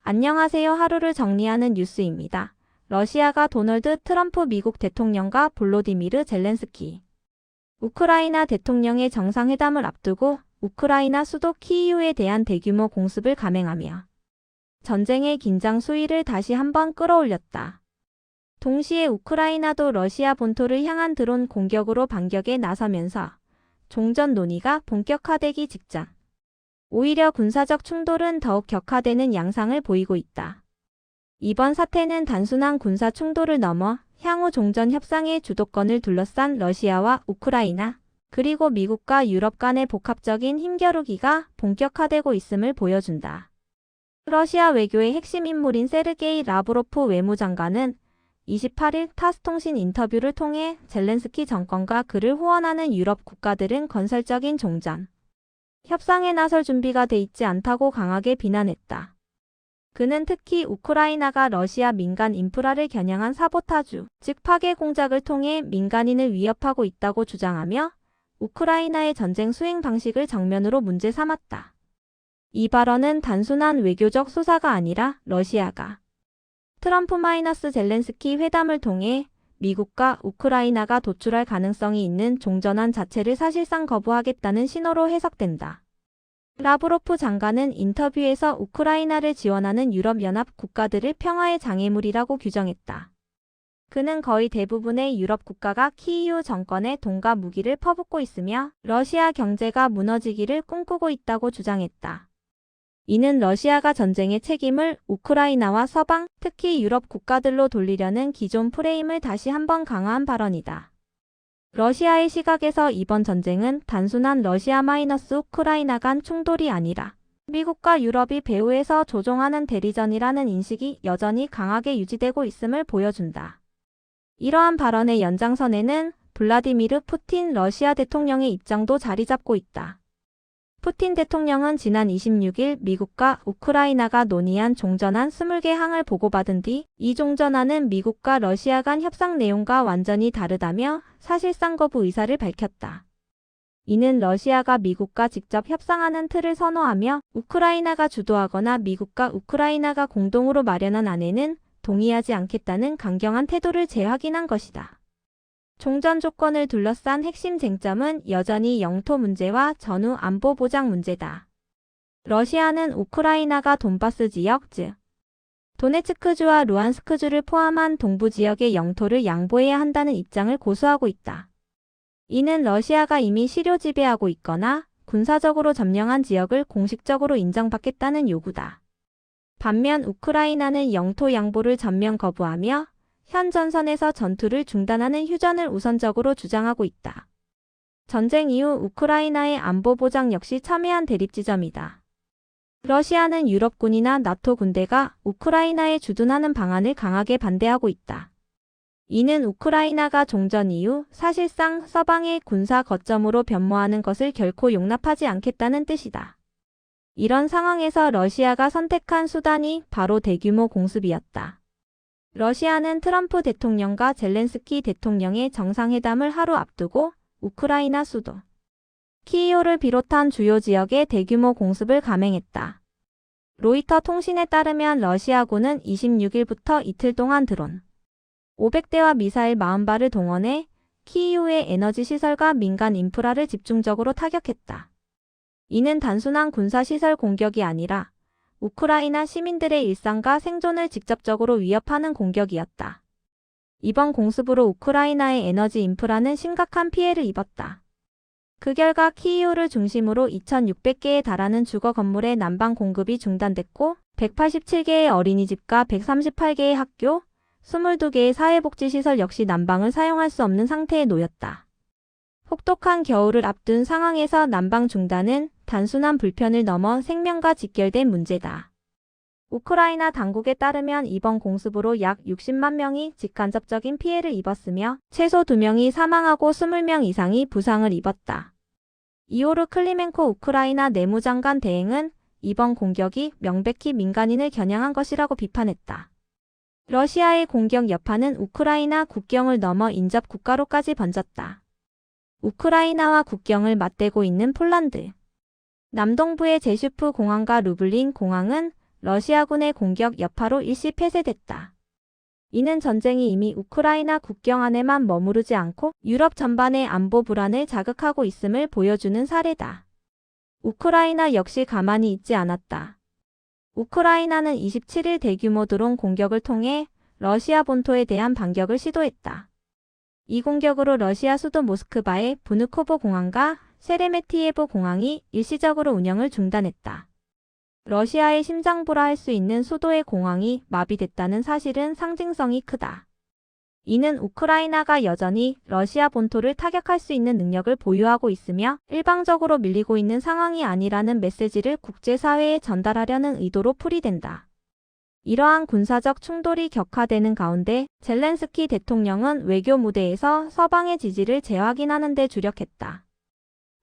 안녕하세요. 하루를 정리하는 뉴스입니다. 러시아가 도널드 트럼프 미국 대통령과 볼로디미르 젤렌스키 우크라이나 대통령의 정상회담을 앞두고 우크라이나 수도 키이우에 대한 대규모 공습을 감행하며 전쟁의 긴장 수위를 다시 한번 끌어올렸다. 동시에 우크라이나도 러시아 본토를 향한 드론 공격으로 반격에 나서면서 종전 논의가 본격화되기 직전. 오히려 군사적 충돌은 더욱 격화되는 양상을 보이고 있다. 이번 사태는 단순한 군사 충돌을 넘어 향후 종전 협상의 주도권을 둘러싼 러시아와 우크라이나, 그리고 미국과 유럽 간의 복합적인 힘겨루기가 본격화되고 있음을 보여준다. 러시아 외교의 핵심 인물인 세르게이 라브로프 외무장관은 28일 타스통신 인터뷰를 통해 젤렌스키 정권과 그를 후원하는 유럽 국가들은 건설적인 종전 협상에 나설 준비가 돼 있지 않다고 강하게 비난했다. 그는 특히 우크라이나가 러시아 민간 인프라를 겨냥한 사보타주, 즉 파괴 공작을 통해 민간인을 위협하고 있다고 주장하며 우크라이나의 전쟁 수행 방식을 정면으로 문제 삼았다. 이 발언은 단순한 외교적 수사가 아니라 러시아가 트럼프-젤렌스키 회담을 통해 미국과 우크라이나가 도출할 가능성이 있는 종전안 자체를 사실상 거부하겠다는 신호로 해석된다. 라브로프 장관은 인터뷰에서 우크라이나를 지원하는 유럽연합 국가들을 평화의 장애물이라고 규정했다. 그는 거의 대부분의 유럽 국가가 키이우 정권의 돈과 무기를 퍼붓고 있으며 러시아 경제가 무너지기를 꿈꾸고 있다고 주장했다. 이는 러시아가 전쟁의 책임을 우크라이나와 서방, 특히 유럽 국가들로 돌리려는 기존 프레임을 다시 한번 강화한 발언이다. 러시아의 시각에서 이번 전쟁은 단순한 러시아-우크라이나 간 충돌이 아니라 미국과 유럽이 배후에서 조종하는 대리전이라는 인식이 여전히 강하게 유지되고 있음을 보여준다. 이러한 발언의 연장선에는 블라디미르 푸틴 러시아 대통령의 입장도 자리 잡고 있다. 푸틴 대통령은 지난 26일 미국과 우크라이나가 논의한 종전안 20개 항을 보고받은 뒤 이 종전안은 미국과 러시아 간 협상 내용과 완전히 다르다며 사실상 거부 의사를 밝혔다. 이는 러시아가 미국과 직접 협상하는 틀을 선호하며 우크라이나가 주도하거나 미국과 우크라이나가 공동으로 마련한 안에는 동의하지 않겠다는 강경한 태도를 재확인한 것이다. 종전 조건을 둘러싼 핵심 쟁점은 여전히 영토 문제와 전후 안보 보장 문제다. 러시아는 우크라이나가 돈바스 지역, 즉 도네츠크주와 루안스크주를 포함한 동부 지역의 영토를 양보해야 한다는 입장을 고수하고 있다. 이는 러시아가 이미 시료 지배하고 있거나 군사적으로 점령한 지역을 공식적으로 인정받겠다는 요구다. 반면 우크라이나는 영토 양보를 전면 거부하며 현 전선에서 전투를 중단하는 휴전을 우선적으로 주장하고 있다. 전쟁 이후 우크라이나의 안보 보장 역시 첨예한 대립 지점이다. 러시아는 유럽군이나 나토 군대가 우크라이나에 주둔하는 방안을 강하게 반대하고 있다. 이는 우크라이나가 종전 이후 사실상 서방의 군사 거점으로 변모하는 것을 결코 용납하지 않겠다는 뜻이다. 이런 상황에서 러시아가 선택한 수단이 바로 대규모 공습이었다. 러시아는 트럼프 대통령과 젤렌스키 대통령의 정상회담을 하루 앞두고 우크라이나 수도 키이우를 비롯한 주요 지역에 대규모 공습을 감행했다. 로이터 통신에 따르면 러시아군은 26일부터 이틀 동안 드론 500대와 미사일 40발을 동원해 키이우의 에너지 시설과 민간 인프라를 집중적으로 타격했다. 이는 단순한 군사시설 공격이 아니라 우크라이나 시민들의 일상과 생존을 직접적으로 위협하는 공격이었다. 이번 공습으로 우크라이나의 에너지 인프라는 심각한 피해를 입었다. 그 결과 키이우를 중심으로 2,600개에 달하는 주거 건물의 난방 공급이 중단됐고 187개의 어린이집과 138개의 학교, 22개의 사회복지시설 역시 난방을 사용할 수 없는 상태에 놓였다. 혹독한 겨울을 앞둔 상황에서 난방 중단은 단순한 불편을 넘어 생명과 직결된 문제다. 우크라이나 당국에 따르면 이번 공습으로 약 60만 명이 직간접적인 피해를 입었으며 최소 2명이 사망하고 20명 이상이 부상을 입었다. 이오르 클리멘코 우크라이나 내무장관 대행은 이번 공격이 명백히 민간인을 겨냥한 것이라고 비판했다. 러시아의 공격 여파는 우크라이나 국경을 넘어 인접 국가로까지 번졌다. 우크라이나와 국경을 맞대고 있는 폴란드 남동부의 제슈프 공항과 루블린 공항은 러시아군의 공격 여파로 일시 폐쇄됐다. 이는 전쟁이 이미 우크라이나 국경 안에만 머무르지 않고 유럽 전반의 안보 불안을 자극하고 있음을 보여주는 사례다. 우크라이나 역시 가만히 있지 않았다. 우크라이나는 27일 대규모 드론 공격을 통해 러시아 본토에 대한 반격을 시도했다. 이 공격으로 러시아 수도 모스크바의 부누코보 공항과 세레메티예보 공항이 일시적으로 운영을 중단했다. 러시아의 심장부라 할 수 있는 수도의 공항이 마비됐다는 사실은 상징성이 크다. 이는 우크라이나가 여전히 러시아 본토를 타격할 수 있는 능력을 보유하고 있으며 일방적으로 밀리고 있는 상황이 아니라는 메시지를 국제사회에 전달하려는 의도로 풀이된다. 이러한 군사적 충돌이 격화되는 가운데 젤렌스키 대통령은 외교 무대에서 서방의 지지를 재확인하는 데 주력했다.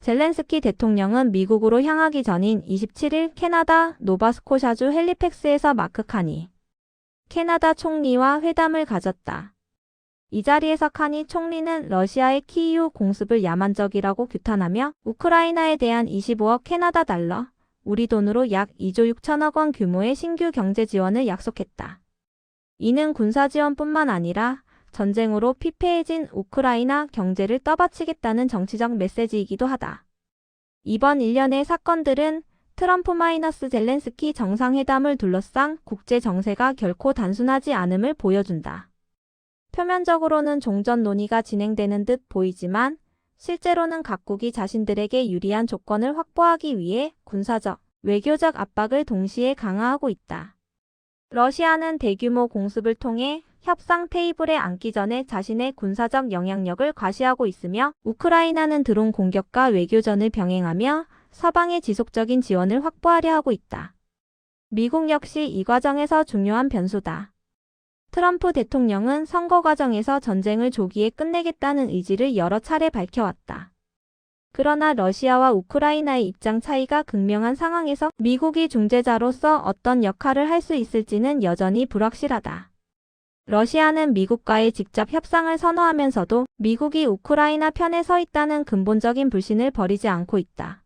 젤렌스키 대통령은 미국으로 향하기 전인 27일 캐나다 노바스코샤주 헬리팩스에서 마크 카니 캐나다 총리와 회담을 가졌다. 이 자리에서 카니 총리는 러시아의 키이우 공습을 야만적이라고 규탄하며 우크라이나에 대한 25억 캐나다 달러, 우리 돈으로 약 2조 6천억 원 규모의 신규 경제 지원을 약속했다. 이는 군사 지원뿐만 아니라 전쟁으로 피폐해진 우크라이나 경제를 떠받치겠다는 정치적 메시지이기도 하다. 이번 일련의 사건들은 트럼프 젤렌스키 정상회담을 둘러싼 국제 정세가 결코 단순하지 않음을 보여준다. 표면적으로는 종전 논의가 진행되는 듯 보이지만 실제로는 각국이 자신들에게 유리한 조건을 확보하기 위해 군사적, 외교적 압박을 동시에 강화하고 있다. 러시아는 대규모 공습을 통해 협상 테이블에 앉기 전에 자신의 군사적 영향력을 과시하고 있으며 우크라이나는 드론 공격과 외교전을 병행하며 서방의 지속적인 지원을 확보하려 하고 있다. 미국 역시 이 과정에서 중요한 변수다. 트럼프 대통령은 선거 과정에서 전쟁을 조기에 끝내겠다는 의지를 여러 차례 밝혀왔다. 그러나 러시아와 우크라이나의 입장 차이가 극명한 상황에서 미국이 중재자로서 어떤 역할을 할 수 있을지는 여전히 불확실하다. 러시아는 미국과의 직접 협상을 선호하면서도 미국이 우크라이나 편에 서 있다는 근본적인 불신을 버리지 않고 있다.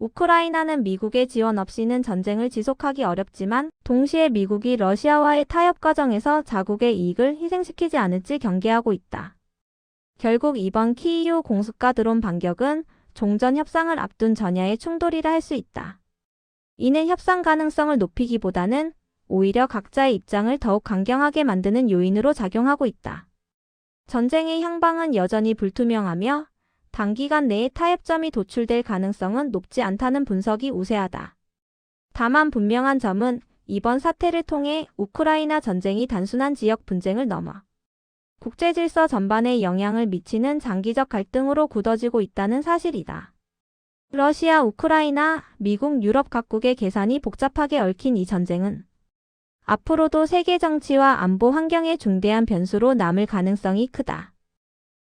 우크라이나는 미국의 지원 없이는 전쟁을 지속하기 어렵지만 동시에 미국이 러시아와의 타협 과정에서 자국의 이익을 희생시키지 않을지 경계하고 있다. 결국 이번 키이우 공습과 드론 반격은 종전 협상을 앞둔 전야의 충돌이라 할 수 있다. 이는 협상 가능성을 높이기보다는 오히려 각자의 입장을 더욱 강경하게 만드는 요인으로 작용하고 있다. 전쟁의 향방은 여전히 불투명하며 단기간 내에 타협점이 도출될 가능성은 높지 않다는 분석이 우세하다. 다만 분명한 점은 이번 사태를 통해 우크라이나 전쟁이 단순한 지역 분쟁을 넘어 국제 질서 전반에 영향을 미치는 장기적 갈등으로 굳어지고 있다는 사실이다. 러시아, 우크라이나, 미국, 유럽 각국의 계산이 복잡하게 얽힌 이 전쟁은 앞으로도 세계 정치와 안보 환경의 중대한 변수로 남을 가능성이 크다.